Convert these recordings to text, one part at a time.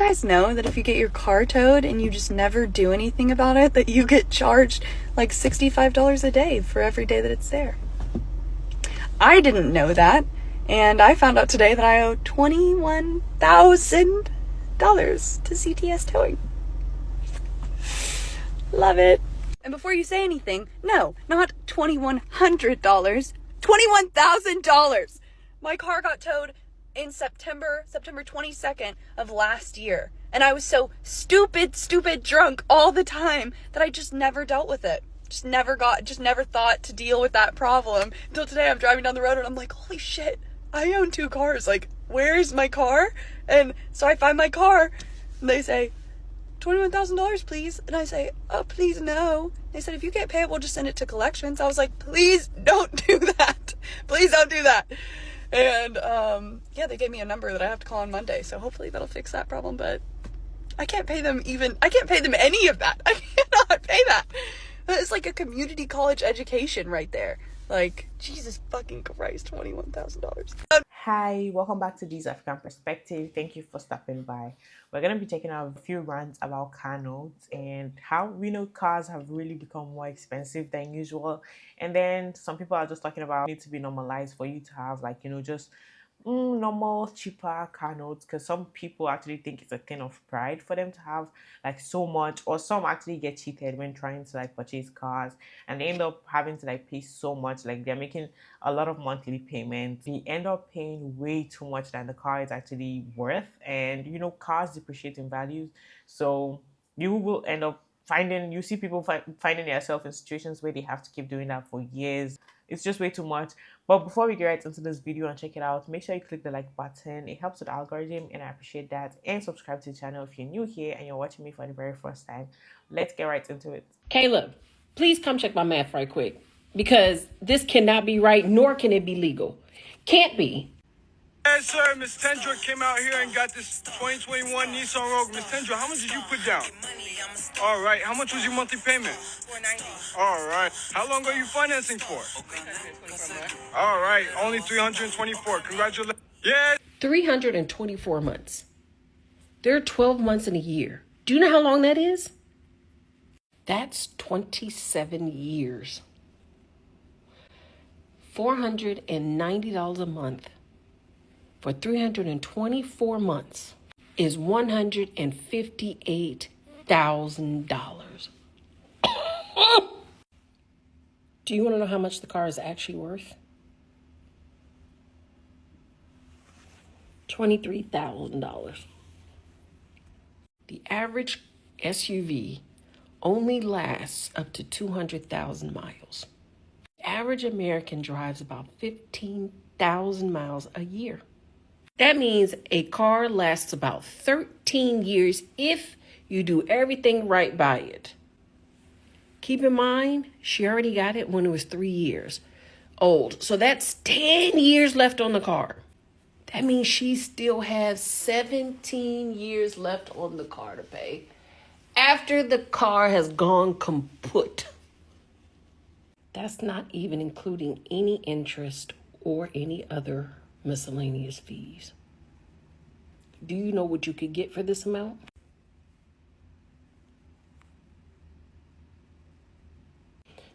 guys know that if you get your car towed and you just never do anything about it, that you get charged like $65 a day for every day that it's there? I didn't know that, and I found out today that I owe $21,000 to CTS Towing. Love it. And before you say anything, no, not $2,100, $21,000. My car got towed in September 22nd of last year. And I was so stupid drunk all the time that I just never dealt with it. Just never thought to deal with that problem until today. I'm driving down the road and I'm like, holy shit, I own 2 cars. Like, where's my car? And so I find my car and they say, $21,000, please. And I say, oh, please, no. They said, if you get paid, we'll just send it to collections. I was like, please don't do that. Please don't do that. And, yeah, they gave me a number that I have to call on Monday. So hopefully that'll fix that problem. But I can't pay them any of that. I cannot pay that. It's like a community college education right there. Like, Jesus fucking Christ, $21,000. Hi, welcome back to This African Perspective. Thank you for stopping by. We're going to be taking out a few rants about car notes and how we know cars have really become more expensive than usual. And then some people are just talking about need to be normalized for you to have, like, just normal, cheaper car notes, because some people actually think it's a thing of pride for them to have like so much, or some actually get cheated when trying to like purchase cars and they end up having to like pay so much, like they're making a lot of monthly payments. They end up paying way too much than the car is actually worth, and cars depreciate in values, so you will end up you see people finding themselves in situations where they have to keep doing that for years. It's just way too much. But before we get right into this video and check it out, make sure you click the like button. It helps with the algorithm and I appreciate that. And subscribe to the channel if you're new here and you're watching me for the very first time. Let's get right into it. Caleb, please come check my math right quick, because this cannot be right, nor can it be legal. Can't be. Yes, sir. Miss Tendra came out here and got this 2021 Nissan Rogue. Miss Tendra, how much did you put down? All right. How much was your monthly payment? $490. All right. How long are you financing for? All right. Only 324. Congratulations. Yeah. 324 months. There are 12 months in a year. Do you know how long that is? That's 27 years. $490 a month for 324 months is $158,000. Do you want to know how much the car is actually worth? $23,000. The average SUV only lasts up to 200,000 miles. The average American drives about 15,000 miles a year. That means a car lasts about 13 years if you do everything right by it. Keep in mind, she already got it when it was 3 years old. So that's 10 years left on the car. That means she still has 17 years left on the car to pay after the car has gone kaput. That's not even including any interest or any other miscellaneous fees. Do you know what you could get for this amount?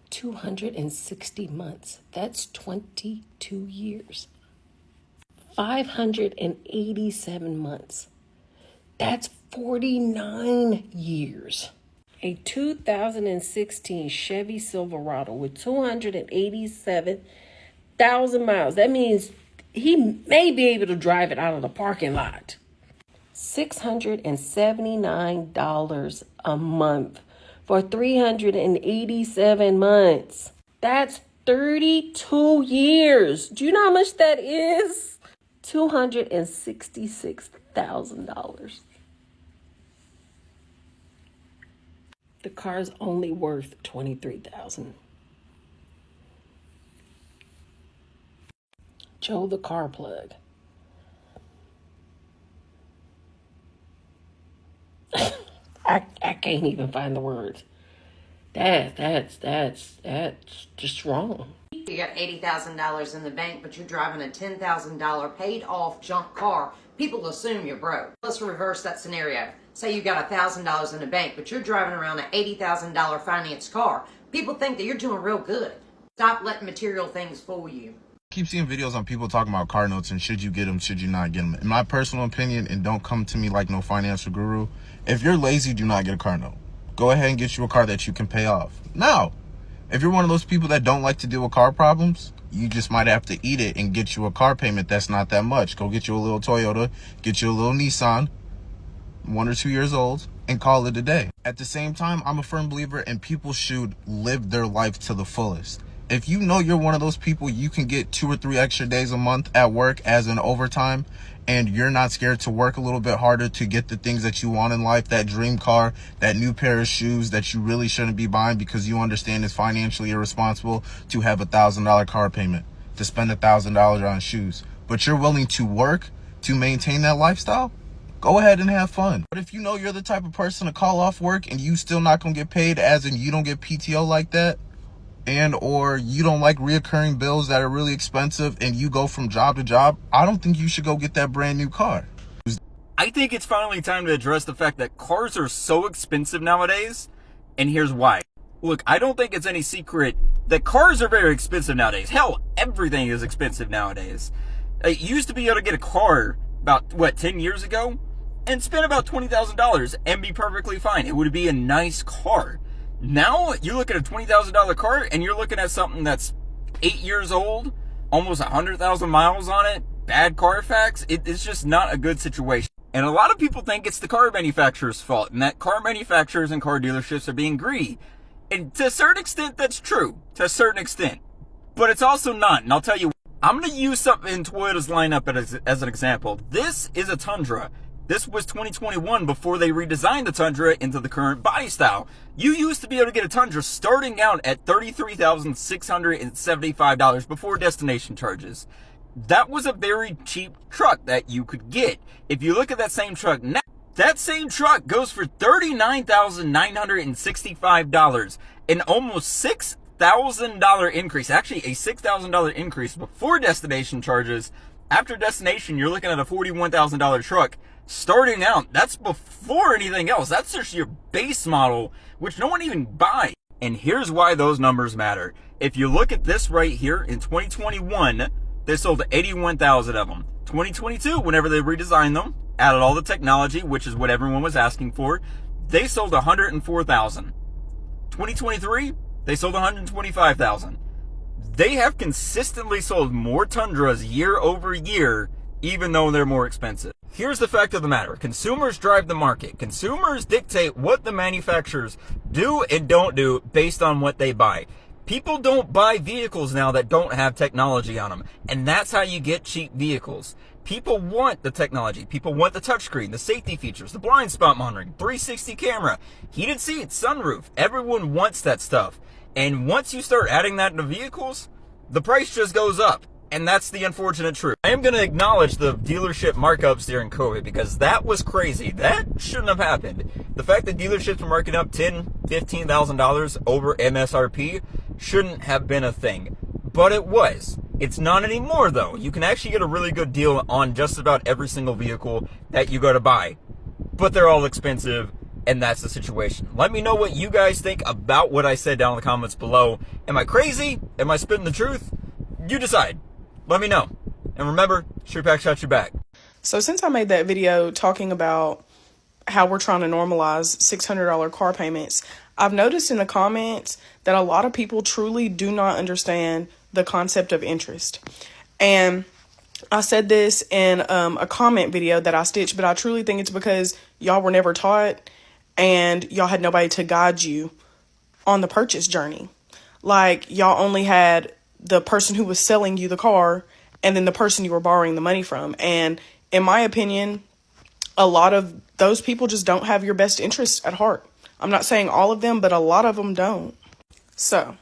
$260 months. That's 22 years. 587 months. That's 49 years. A 2016 Chevy Silverado with 287,000 miles. That means he may be able to drive it out of the parking lot. $679 a month for 387 months. That's 32 years. Do you know how much that is? $266,000. The car's only worth $23,000. Joe the car plug. I can't even find the words. That's just wrong. You got $80,000 in the bank, but you're driving a $10,000 paid off junk car. people assume you're broke. Let's reverse that scenario. Say you got $1,000 in the bank, but you're driving around an $80,000 finance car. People think that you're doing real good. Stop letting material things fool you. Keep seeing videos on people talking about car notes and should you get them, should you not get them. In my personal opinion, and don't come to me like no financial guru, if you're lazy, do not get a car note. Go ahead and get you a car that you can pay off. Now, if you're one of those people that don't like to deal with car problems, you just might have to eat it and get you a car payment that's not that much. Go get you a little Toyota, get you a little Nissan, 1 or 2 years old, and call it a day. At the same time, I'm a firm believer in people should live their life to the fullest. If you know you're one of those people, you can get 2 or 3 extra days a month at work as an overtime, and you're not scared to work a little bit harder to get the things that you want in life, that dream car, that new pair of shoes that you really shouldn't be buying because you understand it's financially irresponsible to have $1,000 car payment, to spend $1,000 on shoes. But you're willing to work to maintain that lifestyle? Go ahead and have fun. But if you know you're the type of person to call off work and you still not gonna get paid, as in you don't get PTO like that, and or you don't like reoccurring bills that are really expensive and you go from job to job, I don't think you should go get that brand new car. I think it's finally time to address the fact that cars are so expensive nowadays, and here's why. Look, I don't think it's any secret that cars are very expensive nowadays. Hell, everything is expensive nowadays. You used to be able to get a car about, 10 years ago and spend about $20,000 and be perfectly fine. It would be a nice car. Now, you look at a $20,000 car and you're looking at something that's 8 years old, almost 100,000 miles on it, bad Carfax. It's just not a good situation. And a lot of people think it's the car manufacturer's fault and that car manufacturers and car dealerships are being greedy. And to a certain extent, that's true. To a certain extent. But it's also not. And I'll tell you, I'm going to use something in Toyota's lineup as an example. This is a Tundra. This was 2021 before they redesigned the Tundra into the current body style. You used to be able to get a Tundra starting out at $33,675 before destination charges. That was a very cheap truck that you could get. If you look at that same truck now, that same truck goes for $39,965, an almost $6,000 increase. Actually, a $6,000 increase before destination charges. After destination, you're looking at a $41,000 truck. Starting out, that's before anything else. That's just your base model, which no one even buys. And here's why those numbers matter. If you look at this right here, in 2021, they sold 81,000 of them. 2022, whenever they redesigned them, added all the technology, which is what everyone was asking for, they sold 104,000. 2023, they sold 125,000. They have consistently sold more Tundras year over year, even though they're more expensive. Here's the fact of the matter. Consumers drive the market. Consumers dictate what the manufacturers do and don't do based on what they buy. People don't buy vehicles now that don't have technology on them. And that's how you get cheap vehicles. People want the technology. People want the touchscreen, the safety features, the blind spot monitoring, 360 camera, heated seats, sunroof. Everyone wants that stuff. And once you start adding that into vehicles, the price just goes up. And that's the unfortunate truth. I am going to acknowledge the dealership markups during COVID because that was crazy. That shouldn't have happened. The fact that dealerships were marking up $10,000, $15,000 over MSRP shouldn't have been a thing. But it was. It's not anymore, though. You can actually get a really good deal on just about every single vehicle that you go to buy. But they're all expensive, and that's the situation. Let me know what you guys think about what I said down in the comments below. Am I crazy? Am I spitting the truth? You decide. Let me know. And remember, sure pack shot your back. So since I made that video talking about how we're trying to normalize $600 car payments, I've noticed in the comments that a lot of people truly do not understand the concept of interest. And I said this in a comment video that I stitched, but I truly think it's because y'all were never taught and y'all had nobody to guide you on the purchase journey. Like, y'all only had the person who was selling you the car and then the person you were borrowing the money from. And in my opinion, a lot of those people just don't have your best interest at heart. I'm not saying all of them, but a lot of them don't. So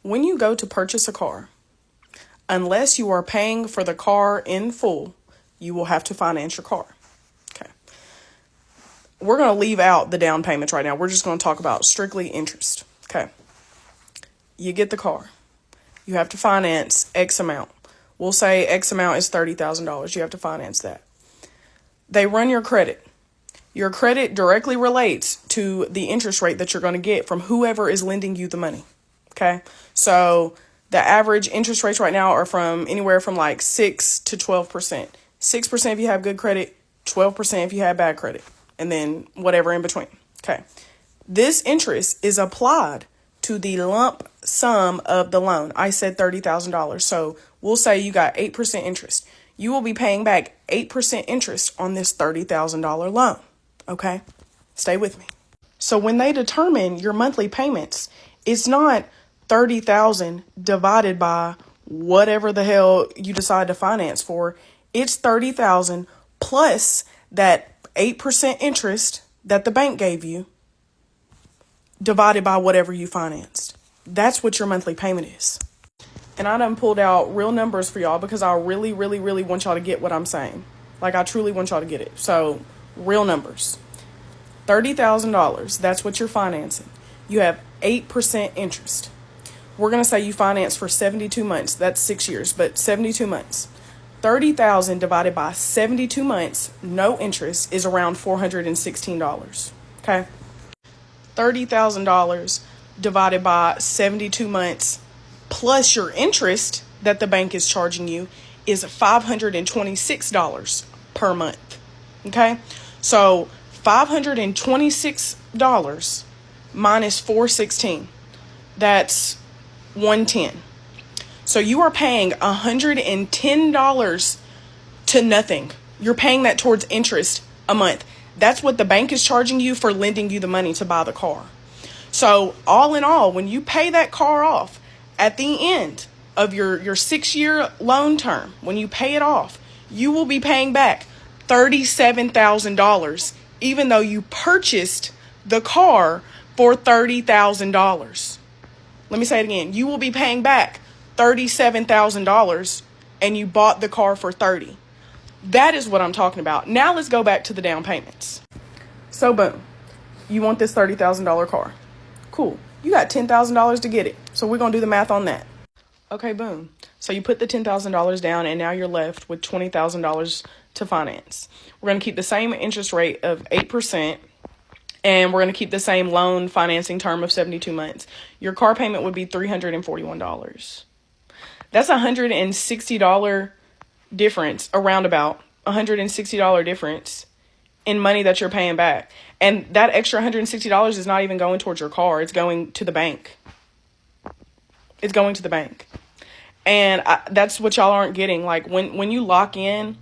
when you go to purchase a car, unless you are paying for the car in full, you will have to finance your car. Okay. We're going to leave out the down payments right now. We're just going to talk about strictly interest. Okay. You get the car. You have to finance X amount. We'll say X amount is $30,000. You have to finance that. They run your credit. Your credit directly relates to the interest rate that you're going to get from whoever is lending you the money. Okay. So the average interest rates right now are from anywhere from like 6 to 12%. 6% if you have good credit, 12% if you have bad credit, and then whatever in between. Okay. This interest is applied to the lump sum of the loan. I said $30,000. So we'll say you got 8% interest. You will be paying back 8% interest on this $30,000 loan. Okay? Stay with me. So when they determine your monthly payments, it's not 30,000 divided by whatever the hell you decide to finance for. It's 30,000 plus that 8% interest that the bank gave you divided by whatever you financed. That's what your monthly payment is. And I done pulled out real numbers for y'all because I really, really, really want y'all to get what I'm saying. Like, I truly want y'all to get it. So, real numbers. $30,000, that's what you're financing. You have 8% interest. We're going to say you finance for 72 months. That's 6 years, but 72 months. 30,000 divided by 72 months, no interest, is around $416. Okay? $30,000 divided by 72 months plus your interest that the bank is charging you is $526 per month. Okay? So $526 minus 416, that's 110. So you are paying $110 to nothing. You're paying that towards interest a month. That's what the bank is charging you for lending you the money to buy the car. So all in all, when you pay that car off at the end of your 6-year loan term, when you pay it off, you will be paying back $37,000, even though you purchased the car for $30,000. Let me say it again. You will be paying back $37,000 and you bought the car for $30,000. That is what I'm talking about. Now let's go back to the down payments. So boom, you want this $30,000 car. Cool. You got $10,000 to get it. So we're going to do the math on that. Okay, boom. So you put the $10,000 down and now you're left with $20,000 to finance. We're going to keep the same interest rate of 8%. And we're going to keep the same loan financing term of 72 months. Your car payment would be $341. That's $160 difference, around about $160 difference in money that you're paying back. And that extra $160 is not even going towards your car. It's going to the bank. It's going to the bank. And that's what y'all aren't getting. Like when you lock in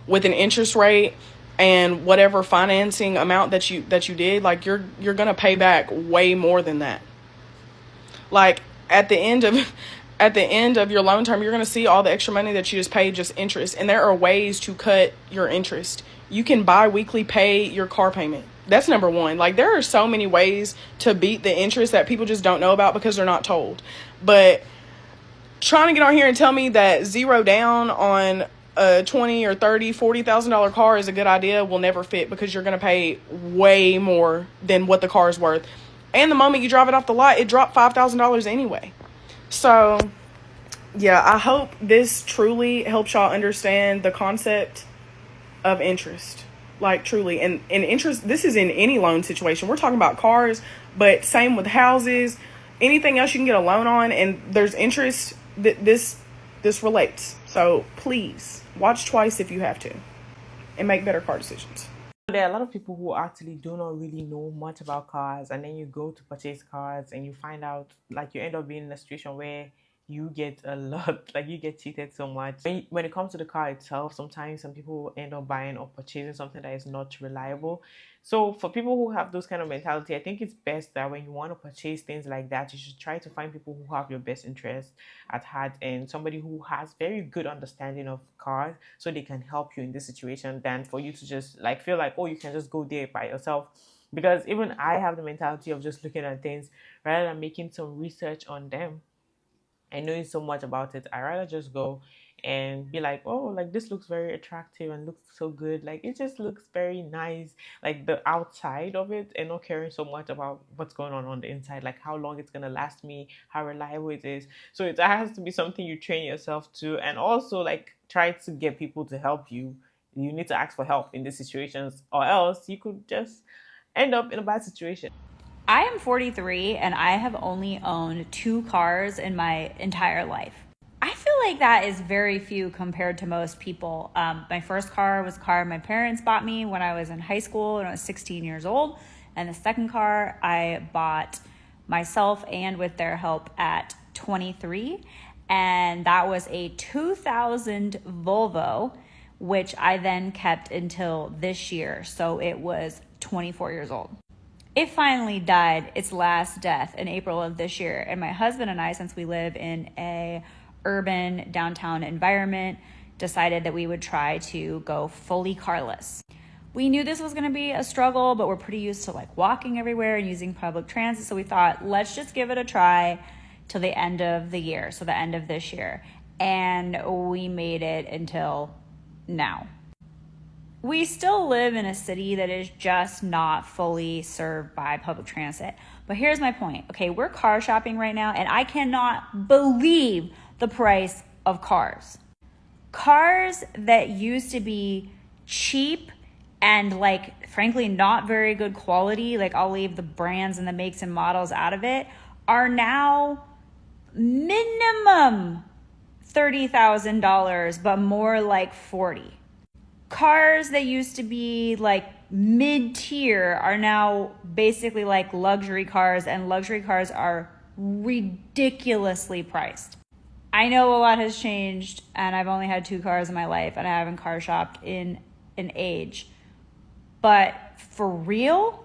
with an interest rate and whatever financing amount that you did, like you're going to pay back way more than that. Like at the end of your loan term, you're going to see all the extra money that you just paid just interest. And there are ways to cut your interest. You can bi-weekly pay your car payment. That's number one. Like there are so many ways to beat the interest that people just don't know about because they're not told. But trying to get on here and tell me that zero down on a $20,000 or $30,000, $40,000 car is a good idea will never fit because you're going to pay way more than what the car is worth. And the moment you drive it off the lot, it dropped $5,000 anyway. So, yeah, I hope this truly helps y'all understand the concept of interest. Like, truly. And interest, this is in any loan situation. We're talking about cars, but same with houses. Anything else you can get a loan on, and there's interest, this relates. So, please, watch twice if you have to. And make better car decisions. There are a lot of people who actually do not really know much about cars, and then you go to purchase cars and you find out, like, you end up being in a situation where you get a lot, like you get cheated so much. When it comes to the car itself, sometimes some people end up buying or purchasing something that is not reliable. So for people who have those kind of mentality, I think it's best that when you want to purchase things like that, you should try to find people who have your best interest at heart and somebody who has very good understanding of cars so they can help you in this situation than for you to just like feel like, oh, you can just go there by yourself. Because even I have the mentality of just looking at things rather than making some research on them and knowing so much about it. I rather just go and be like, oh, like this looks very attractive and looks so good. Like it just looks very nice, like the outside of it, and not caring so much about what's going on the inside, like how long it's gonna last me, how reliable it is. So it has to be something you train yourself to, and also like try to get people to help you You need to ask for help in these situations, or else you could just end up in a bad situation. I am 43 and I have only owned 2 cars in my entire life. I feel like that is very few compared to most people. My first car was a car my parents bought me when I was in high school and I was 16 years old. And the second car I bought myself and with their help at 23. And that was a 2000 Volvo, which I then kept until this year. So it was 24 years old. It finally died its last death in April of this year. And my husband and I, since we live in a urban downtown environment, decided that we would try to go fully carless. We knew this was going to be a struggle, but we're pretty used to like walking everywhere and using public transit. So we thought, let's just give it a try till the end of the year. So the end of this year. And we made it until now. We still live in a city that is just not fully served by public transit. But here's my point. Okay, we're car shopping right now, and I cannot believe the price of cars. Cars that used to be cheap and like, frankly, not very good quality, like I'll leave the brands and the makes and models out of it, are now minimum $30,000, but more like 40. Cars that used to be like mid-tier are now basically like luxury cars, and luxury cars are ridiculously priced. I know a lot has changed, and I've only had 2 cars in my life, and I haven't car shopped in an age. But for real,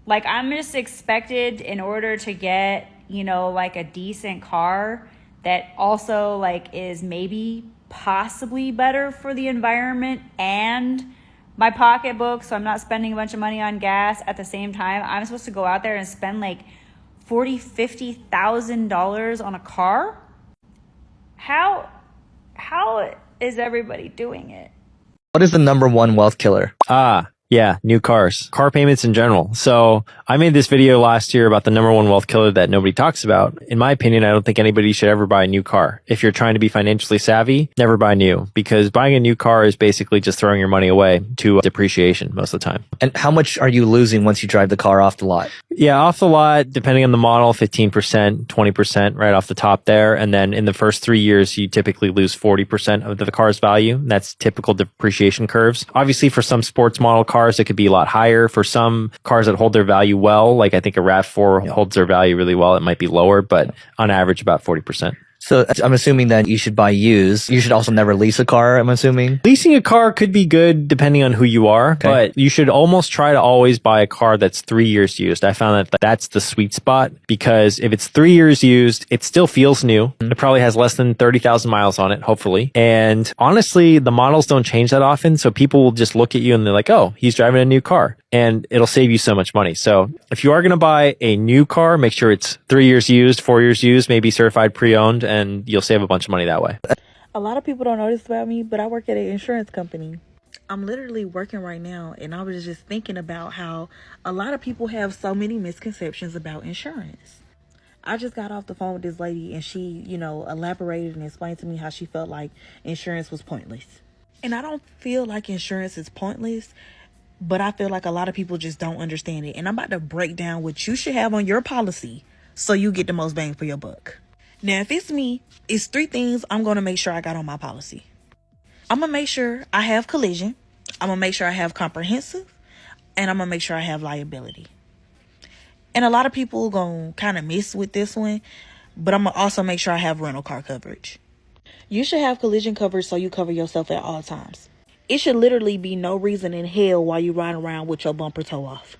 like I'm just expected in order to get, you know, like a decent car that also like is maybe possibly better for the environment and my pocketbook, so I'm not spending a bunch of money on gas at the same time. I'm supposed to go out there and spend like $40,000-$50,000 on a car? How is everybody doing it? What is the number one wealth killer? Yeah, new cars, car payments in general. So I made this video last year about the number one wealth killer that nobody talks about. In my opinion, I don't think anybody should ever buy a new car. If you're trying to be financially savvy, never buy new, because buying a new car is basically just throwing your money away to depreciation most of the time. And how much are you losing once you drive the car off the lot? Yeah, off the lot, depending on the model, 15%, 20% right off the top there. And then in the first 3 years, you typically lose 40% of the car's value. That's typical depreciation curves. Obviously, for some sports model cars, it could be a lot higher. For some cars that hold their value well, like I think a RAV4 holds their value really well, it might be lower, but on average about 40%. So I'm assuming that you should buy used. You should also never lease a car, I'm assuming. Leasing a car could be good depending on who you are, but you should almost try to always buy a car that's 3 years used. I found that that's the sweet spot, because if it's 3 years used, it still feels new. It probably has less than 30,000 miles on it, hopefully. And honestly, the models don't change that often, so people will just look at you and they're like, oh, he's driving a new car. And it'll save you so much money. So if you are going to buy a new car, make sure it's 3 years used, 4 years used, maybe certified pre-owned, and you'll save a bunch of money that way. A lot of people don't know this about me, but I work at an insurance company. I'm literally working right now, and I was just thinking about how a lot of people have so many misconceptions about insurance. I just got off the phone with this lady, and she, elaborated and explained to me how she felt like insurance was pointless. And I don't feel like insurance is pointless, but I feel like a lot of people just don't understand it. And I'm about to break down what you should have on your policy so you get the most bang for your buck. Now, if it's me, it's 3 things I'm going to make sure I got on my policy. I'm going to make sure I have collision. I'm going to make sure I have comprehensive. And I'm going to make sure I have liability. And a lot of people going to kind of miss with this one, but I'm going to also make sure I have rental car coverage. You should have collision coverage so you cover yourself at all times. It should literally be no reason in hell why you ride around with your bumper toe off.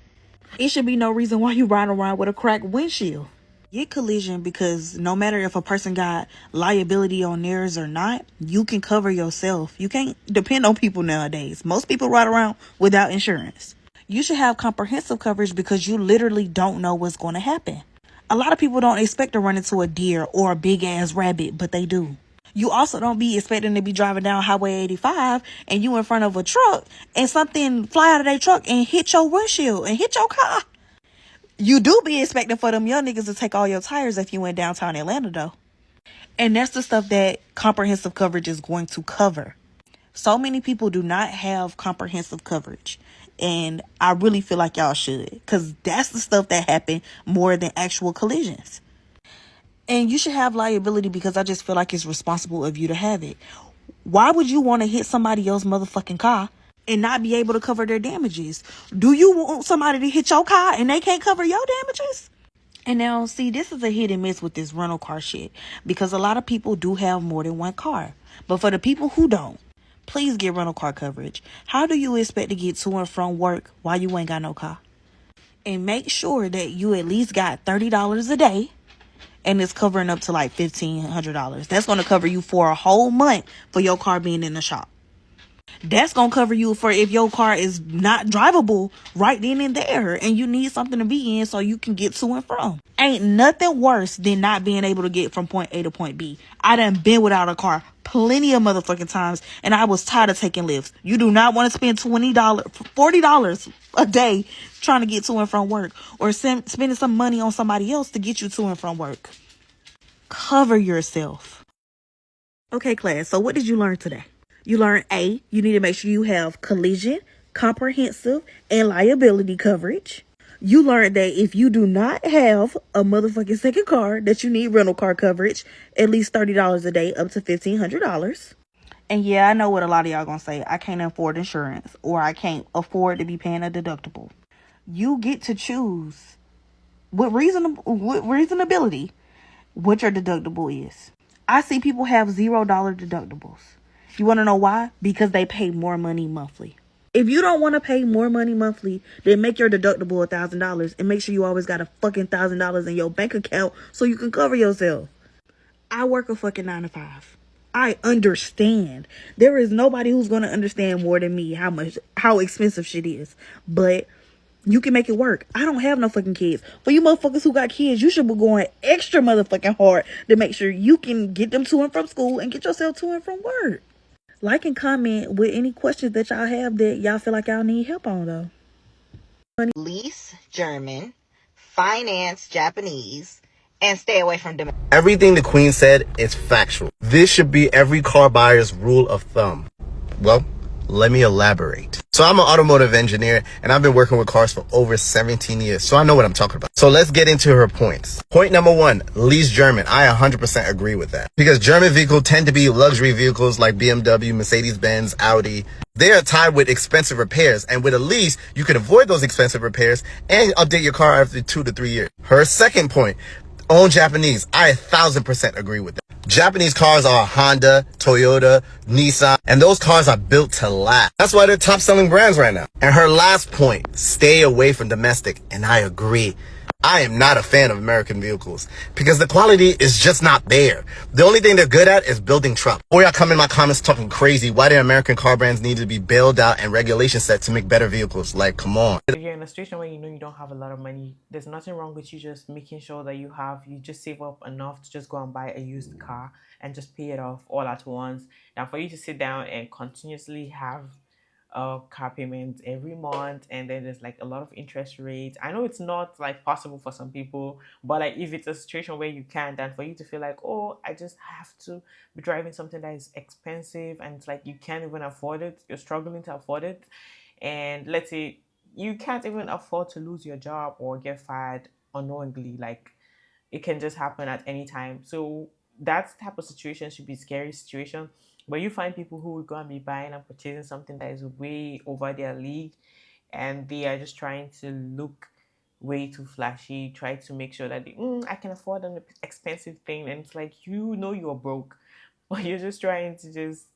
It should be no reason why you ride around with a cracked windshield. Get collision, because no matter if a person got liability on theirs or not, you can cover yourself. You can't depend on people nowadays. Most people ride around without insurance. You should have comprehensive coverage, because you literally don't know what's going to happen. A lot of people don't expect to run into a deer or a big ass rabbit, but they do. You also don't be expecting to be driving down Highway 85 and you in front of a truck and something fly out of their truck and hit your windshield and hit your car. You do be expecting for them young niggas to take all your tires if you in downtown Atlanta, though. And that's the stuff that comprehensive coverage is going to cover. So many people do not have comprehensive coverage. And I really feel like y'all should. Because that's the stuff that happen more than actual collisions. And you should have liability because I just feel like it's responsible of you to have it. Why would you want to hit somebody else's motherfucking car and not be able to cover their damages? Do you want somebody to hit your car and they can't cover your damages? And now, see, this is a hit and miss with this rental car shit. Because a lot of people do have more than one car. But for the people who don't, please get rental car coverage. How do you expect to get to and from work while you ain't got no car? And make sure that you at least got $30 a day. And it's covering up to like $1,500. That's going to cover you for a whole month for your car being in the shop. That's going to cover you for if your car is not drivable right then and there and you need something to be in so you can get to and from. Ain't nothing worse than not being able to get from point A to point B. I done been without a car plenty of motherfucking times and I was tired of taking lifts. You do not want to spend $20, $40 a day trying to get to and from work or spending some money on somebody else to get you to and from work. Cover yourself. Okay, class, so what did you learn today? You learned A, you need to make sure you have collision, comprehensive, and liability coverage. You learned that if you do not have a motherfucking second car, that you need rental car coverage, at least $30 a day, up to $1,500. And yeah, I know what a lot of y'all gonna say. I can't afford insurance, or I can't afford to be paying a deductible. You get to choose with reasonability what your deductible is. I see people have $0 deductibles. You want to know why? Because they pay more money monthly. If you don't want to pay more money monthly, then make your deductible $1,000 and make sure you always got a fucking $1,000 in your bank account so you can cover yourself. I work a fucking 9 to 5. I understand. There is nobody who's going to understand more than me how expensive shit is. But you can make it work. I don't have no fucking kids. For you motherfuckers who got kids, you should be going extra motherfucking hard to make sure you can get them to and from school and get yourself to and from work. Like and comment with any questions that y'all have that y'all feel like y'all need help on, though. Lease German, finance Japanese, and stay away from domestic. Everything the queen said is factual. This should be every car buyer's rule of thumb. Well, let me elaborate. So I'm an automotive engineer and I've been working with cars for over 17 years. So I know what I'm talking about. So let's get into her points. Point number 1, lease German. I 100% agree with that. Because German vehicles tend to be luxury vehicles like BMW, Mercedes-Benz, Audi. They are tied with expensive repairs. And with a lease, you can avoid those expensive repairs and update your car after 2 to 3 years. Her second point, own Japanese. I 1,000% agree with that. Japanese cars are Honda, Toyota, Nissan, and those cars are built to last. That's why they're top selling brands right now. And her last point, stay away from domestic. And I agree. I am not a fan of American vehicles because the quality is just not there. The only thing they're good at is building trucks. Or y'all come in my comments talking crazy. Why do American car brands need to be bailed out and regulations set to make better vehicles? Like, come on. If you're in a situation where you know you don't have a lot of money, there's nothing wrong with you just making sure that you just save up enough to just go and buy a used car and just pay it off all at once. Now for you to sit down and continuously have car payments every month, and then there's like a lot of interest rates. I know it's not like possible for some people, but like if it's a situation where you can, then for you to feel like, oh, I just have to be driving something that is expensive and it's like you can't even afford it, you're struggling to afford it, and let's say you can't even afford to lose your job or get fired unknowingly, like it can just happen at any time. So that type of situation should be a scary situation. But you find people who are going to be buying and purchasing something that is way over their league, and they are just trying to look way too flashy, try to make sure that I can afford an expensive thing, and it's like, you know, you're broke, but you're just trying to just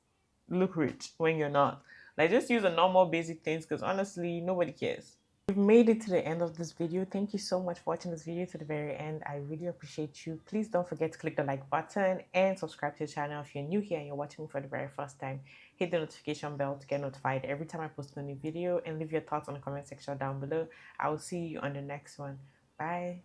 look rich when you're not. Like, just use the normal basic things, because honestly, nobody cares. You've made it to the end of this video. Thank you so much for watching this video to the very end. I really appreciate you. Please don't forget to click the like button and subscribe to the channel if you're new here and you're watching me for the very first time. Hit the notification bell to get notified every time I post a new video, and leave your thoughts on the comment section down below. I will see you on the next one. Bye.